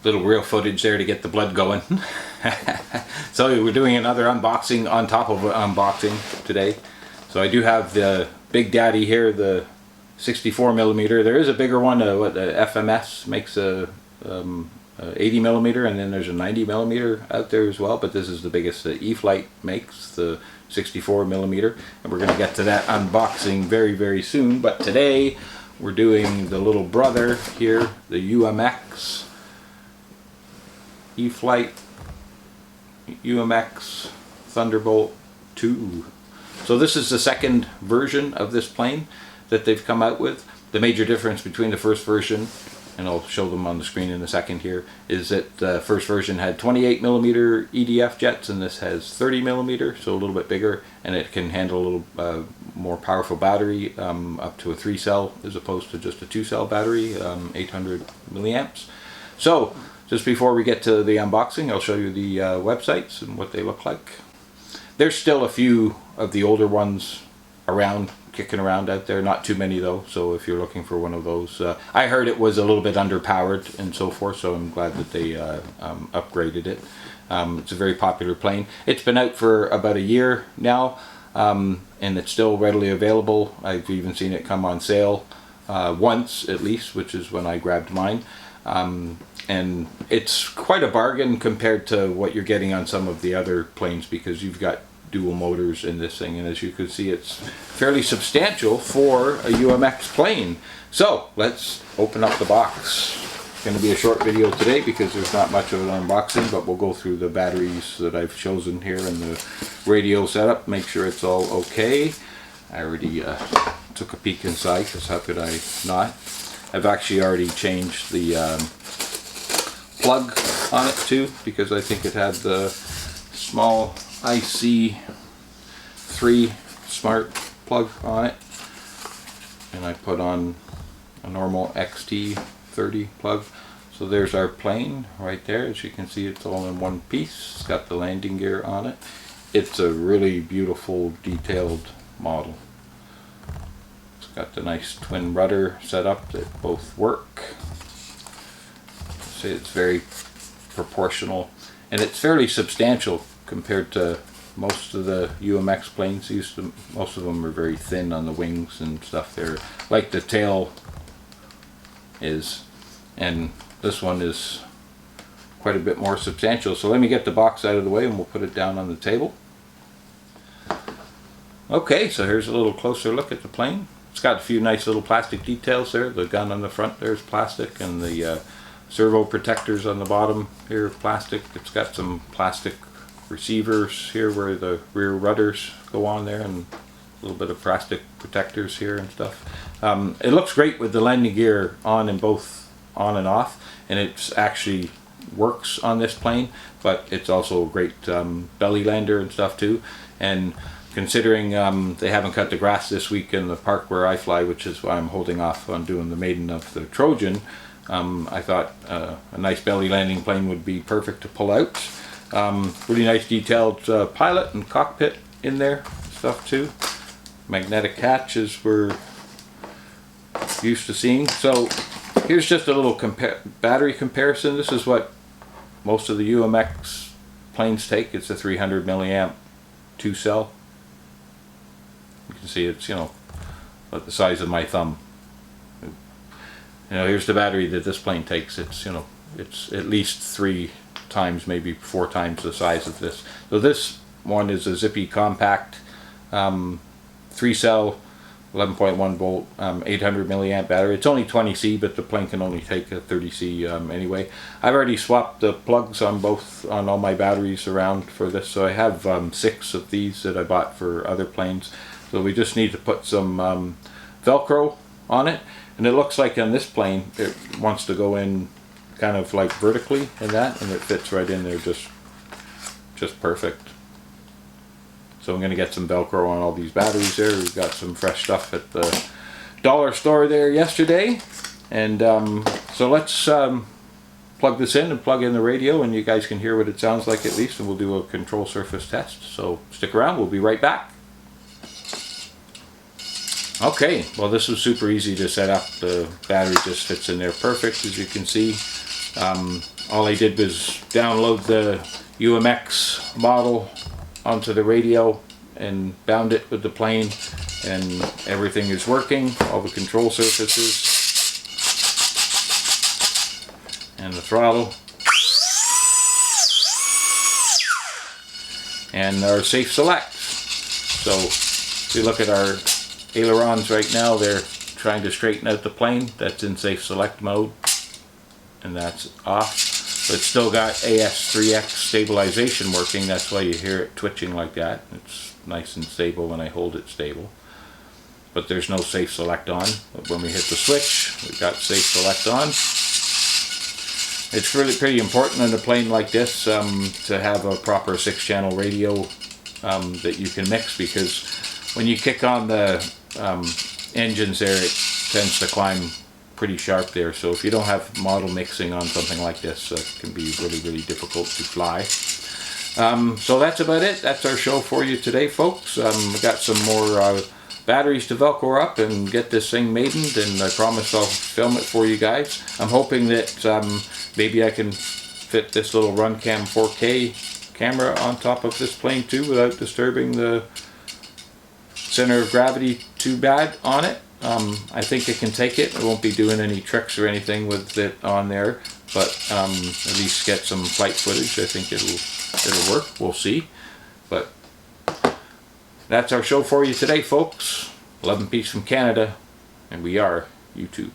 little real footage there to get the blood going. So we're doing another unboxing on top of unboxing today. So I do have the Big Daddy here, the 64mm. There is a bigger one, what FMS makes a 80mm, and then there's a 90mm out there as well, but this is the biggest that E-Flite makes, the 64mm, and we're going to get to that unboxing very soon. But today we're doing the little brother here, the UMX E-Flite UMX Thunderbolt 2. So this is the second version of this plane that they've come out with. The major difference between the first version, and I'll show them on the screen in a second here, is that the first version had 28mm EDF jets and this has 30mm, so a little bit bigger, and it can handle a little more powerful battery, up to a 3-cell as opposed to just a 2-cell battery, 800 milliamps. So just before we get to the unboxing, I'll show you the websites and what they look like. There's still a few of the older ones around, kicking around out there, not too many though, so if you're looking for one of those, I heard it was a little bit underpowered and so forth, so I'm glad that they upgraded it. It's a very popular plane. It's been out for about a year now, and it's still readily available. I've even seen it come on sale once at least, which is when I grabbed mine. And it's quite a bargain compared to what you're getting on some of the other planes, because you've got dual motors in this thing, and as you can see, it's fairly substantial for a UMX plane. So let's open up the box. It's going to be a short video today because there's not much of an unboxing, but we'll go through the batteries that I've chosen here and the radio setup, make sure it's all okay. I already took a peek inside, because how could I not? I've actually already changed the plug on it too, because I think it had the small IC3 smart plug on it, and I put on a normal XT30 plug. So there's our plane right there. As you can see, it's all in one piece. It's got the landing gear on it. It's a really beautiful detailed model. It's got the nice twin rudder set up that both work. See, it's very proportional, and it's fairly substantial compared to most of the UMX planes. Most of them are very thin on the wings and stuff. They're like the tail is, and this one is quite a bit more substantial. So let me get the box out of the way and we'll put it down on the table. Okay, so here's a little closer look at the plane. It's got a few nice little plastic details there. The gun on the front there is plastic, and the servo protectors on the bottom here are plastic. It's got some plastic receivers here where the rear rudders go on there, and a little bit of plastic protectors here and stuff. It looks great with the landing gear on and both on and off, and it actually works on this plane, but it's also a great belly lander and stuff too. And considering they haven't cut the grass this week in the park where I fly, which is why I'm holding off on doing the maiden of the Trojan, I thought a nice belly landing plane would be perfect to pull out. Really nice detailed pilot and cockpit in there, stuff too. Magnetic hatch as we're used to seeing. So here's just a little battery comparison. This is what most of the UMX planes take. It's a 300 milliamp 2-cell. You can see it's, you know, about the size of my thumb. You know, here's the battery that this plane takes. It's, you know, it's at least 3 times, maybe 4 times the size of this. So this one is a zippy compact 3-cell 11.1 volt 800 milliamp battery. It's only 20C, but the plane can only take a 30C anyway. I've already swapped the plugs on all my batteries around for this, so I have 6 of these that I bought for other planes. So we just need to put some Velcro on it, and it looks like on this plane it wants to go in kind of like vertically in that, and it fits right in there just perfect. So I'm going to get some Velcro on all these batteries there. We've got some fresh stuff at the dollar store there yesterday, and so let's plug this in and plug in the radio, and you guys can hear what it sounds like at least, and we'll do a control surface test. So stick around, we'll be right back. Okay, well, this was super easy to set up. The battery just fits in there perfect, as you can see. all I did was download the UMX model onto the radio and bound it with the plane, and everything is working, all the control surfaces and the throttle, and our safe select. So if you look at our ailerons right now, they're trying to straighten out the plane. That's in safe select mode, and that's off. But it's still got AS3X stabilization working. That's why you hear it twitching like that. It's nice and stable when I hold it stable. But there's no safe select on. But when we hit the switch, we've got safe select on. It's really pretty important in a plane like this to have a proper 6-channel radio that you can mix, because when you kick on the engines there, it tends to climb pretty sharp there. So if you don't have model mixing on something like this, it can be really difficult to fly. So that's about it. That's our show for you today, folks. We got some more batteries to Velcro up and get this thing maidened, and I promise I'll film it for you guys. I'm hoping that maybe I can fit this little Runcam 4K camera on top of this plane too without disturbing the center of gravity too bad on it. I think it can take it. I won't be doing any tricks or anything with it on there, but at least get some flight footage. I think it'll work. We'll see. But that's our show for you today, folks. Love and peace from Canada, and we are YouTube.